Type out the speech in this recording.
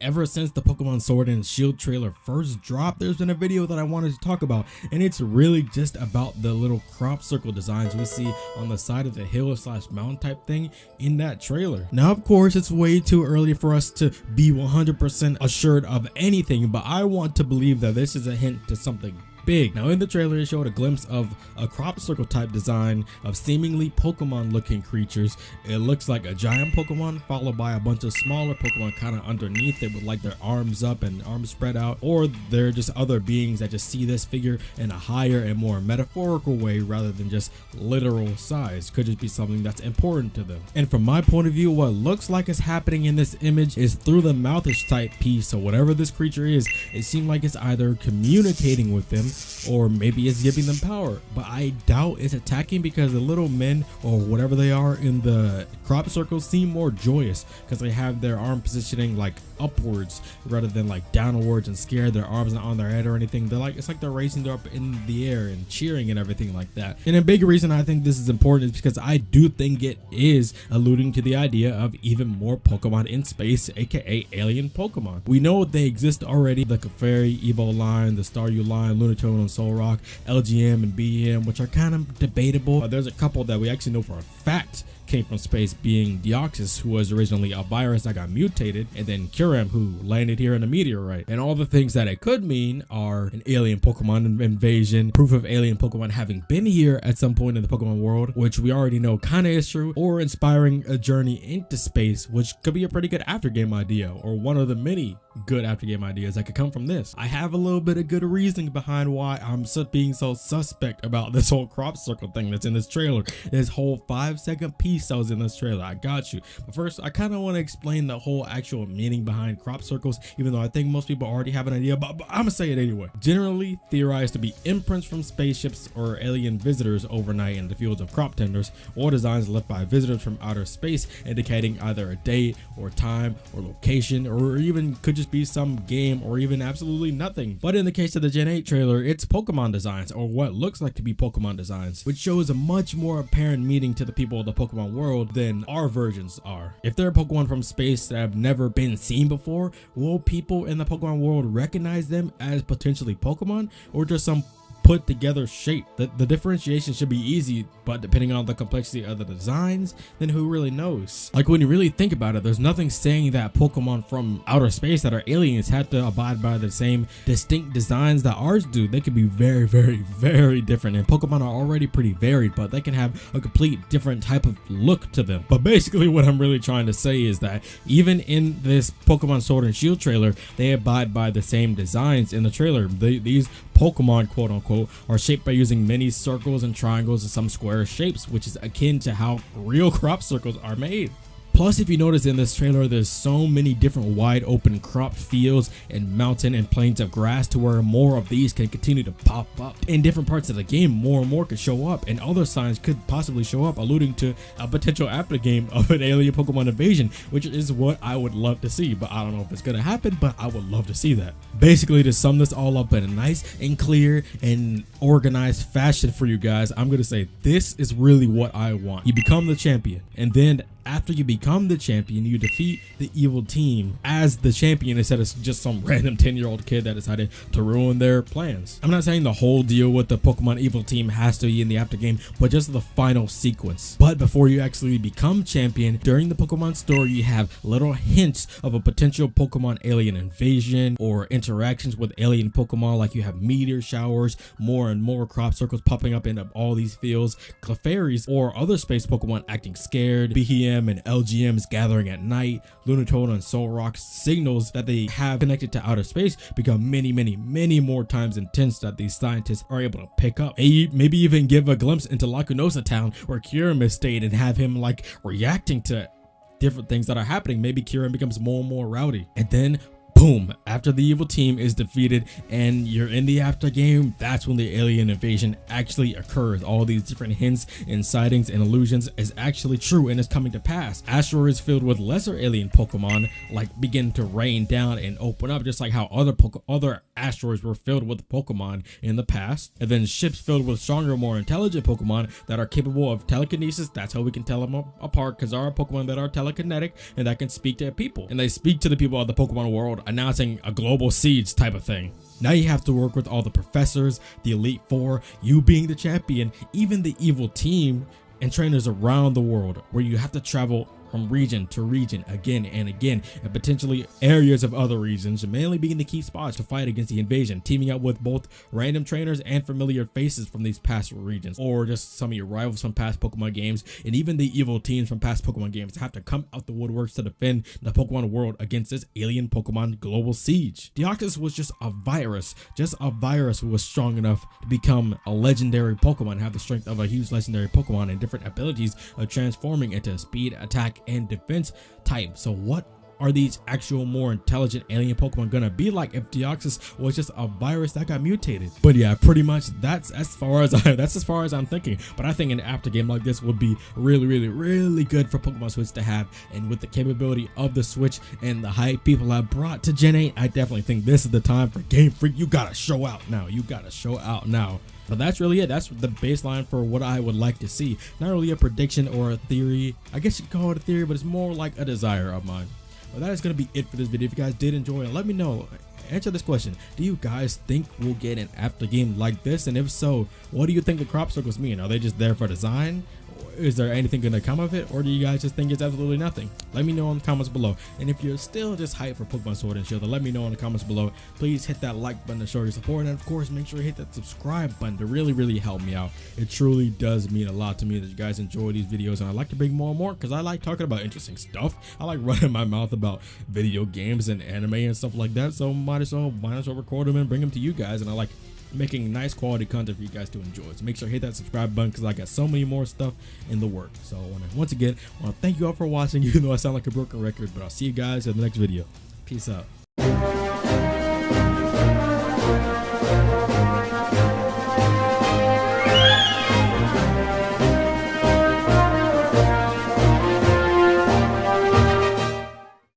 ever since the Pokemon Sword and Shield trailer first dropped, there's been a video that I wanted to talk about, and it's really just about the little crop circle designs we see on the side of the hill slash mountain type thing in that trailer. Now, of course, it's way too early for us to be 100% assured of anything, but I want to believe that this is a hint to something big. Now, in the trailer, it showed a glimpse of a crop circle type design of seemingly Pokemon looking creatures. It looks like a giant Pokemon followed by a bunch of smaller Pokemon kind of underneath it with like their arms up and arms spread out, or they're just other beings that just see this figure in a higher and more metaphorical way rather than just literal size. Could just be something that's important to them. And from my point of view, what looks like is happening in this image is through the mouthish type piece. So whatever this creature is, it seemed like it's either communicating with them or maybe it's giving them power, but I doubt it's attacking because the little men or whatever they are in the crop circles seem more joyous because they have their arm positioning like upwards rather than like downwards and scared. Their arms not on their head or anything. They're like, it's like they're racing up in the air and cheering and everything like that. And a big reason I think this is important is because I do think it is alluding to the idea of even more Pokemon in space, aka alien Pokemon. We know they exist already: the Clefairy, Evo line, the Staryu line, Lunatone on Solrock, LGM and BM, which are kind of debatable. There's a couple that we actually know for a fact came from space, being Deoxys, who was originally a virus that got mutated, and then Kyurem, who landed here in a meteorite. And all the things that it could mean are an alien Pokemon invasion, proof of alien Pokemon having been here at some point in the Pokemon world, which we already know kind of is true, or inspiring a journey into space, which could be a pretty good aftergame idea, or one of the many good aftergame ideas that could come from this. I have a little bit of good reasoning behind why I'm being so suspect about this whole crop circle thing that's in this trailer. This whole 5-second piece that was in this trailer. I got you. But first, I kind of want to explain the whole actual meaning behind crop circles, even though I think most people already have an idea, but I'm gonna say it anyway. Generally theorized to be imprints from spaceships or alien visitors overnight in the fields of crop tenders, or designs left by visitors from outer space indicating either a date or time or location, or even could just be some game, or even absolutely nothing. But in the case of the Gen 8 trailer, it's Pokemon designs, or what looks like to be Pokemon designs, which shows a much more apparent meaning to the people of the Pokemon world than our versions are. If they're Pokemon from space that have never been seen before, will people in the Pokemon world recognize them as potentially Pokemon, or just some put together shape? The differentiation should be easy, but depending on the complexity of the designs, then who really knows? Like, when you really think about it, there's nothing saying that Pokemon from outer space that are aliens have to abide by the same distinct designs that ours do. They could be very, very, very different, and Pokemon are already pretty varied, but they can have a complete different type of look to them. But basically what I'm really trying to say is that even in this Pokemon Sword and Shield trailer, they abide by the same designs in the trailer. These Pokemon, quote unquote, are shaped by using many circles and triangles and some square shapes, which is akin to how real crop circles are made. Plus, if you notice in this trailer, there's so many different wide open cropped fields and mountain and plains of grass to where more of these can continue to pop up. In different parts of the game, more and more could show up, and other signs could possibly show up, alluding to a potential aftergame of an alien Pokemon invasion, which is what I would love to see. But I don't know if it's gonna happen, but I would love to see that. Basically, to sum this all up in a nice and clear and organized fashion for you guys, I'm gonna say this is really what I want. You become the champion, and then after you become the champion, you defeat the evil team as the champion instead of just some random 10-year-old kid that decided to ruin their plans. I'm not saying the whole deal with the Pokemon evil team has to be in the after game, but just the final sequence. But before you actually become champion, during the Pokemon story, you have little hints of a potential Pokemon alien invasion or interactions with alien Pokemon, like you have meteor showers, more and more crop circles popping up in all these fields, Clefairies or other space Pokemon acting scared, BM and LGMs gathering at night, Lunatone and Solrock signals that they have connected to outer space become many more times intense that these scientists are able to pick up. Maybe even give a glimpse into Lacunosa Town where Kyurem is stayed and have him like reacting to different things that are happening. Maybe Kyurem becomes more and more rowdy, and then boom, after the evil team is defeated and you're in the after game, that's when the alien invasion actually occurs. All these different hints and sightings and illusions is actually true and is coming to pass. Asteroids filled with lesser alien Pokemon like begin to rain down and open up, just like how other asteroids were filled with Pokemon in the past, and then ships filled with stronger, more intelligent Pokemon that are capable of telekinesis. That's how we can tell them apart, because there are Pokemon that are telekinetic and that can speak to people, and they speak to the people of the Pokemon world, announcing a global siege type of thing. Now you have to work with all the professors, the Elite Four, you being the champion, even the evil team, and trainers around the world, where you have to travel from region to region again and again, and potentially areas of other regions, mainly being the key spots to fight against the invasion, teaming up with both random trainers and familiar faces from these past regions, or just some of your rivals from past Pokemon games, and even the evil teams from past Pokemon games have to come out the woodworks to defend the Pokemon world against this alien Pokemon global siege. Deoxys was just a virus who was strong enough to become a legendary Pokemon, have the strength of a huge legendary Pokemon, and different abilities of transforming into speed, attack, and defense type. So what are these actual more intelligent alien Pokemon gonna be like if Deoxys was just a virus that got mutated? But yeah, pretty much that's as far as I'm thinking. But I think an after game like this would be really good for Pokemon Switch to have, and with the capability of the Switch and the hype people have brought to Gen 8, I definitely think this is the time for Game Freak. You gotta show out now. But that's really it. That's the baseline for what I would like to see. Not really a prediction or a theory. I guess you could call it a theory, but it's more like a desire of mine. But that is going to be it for this video. If you guys did enjoy it, let me know. Answer this question. Do you guys think we'll get an after game like this? And if so, what do you think the crop circles mean? Are they just there for design? Is there anything going to come of it, or do you guys just think it's absolutely nothing? Let me know in the comments below. And if you're still just hyped for Pokemon Sword and Shield, then let me know in the comments below. Please hit that like button to show your support, and of course make sure you hit that subscribe button to really help me out. It truly does mean a lot to me that you guys enjoy these videos, and I like to bring more and more because I like talking about interesting stuff. I like running my mouth about video games and anime and stuff like that, so might as well record them and bring them to you guys. And I like making nice quality content for you guys to enjoy. So make sure to hit that subscribe button because I got so many more stuff in the works. So once again, I want to thank you all for watching, even though I sound like a broken record, but I'll see you guys in the next video. Peace out.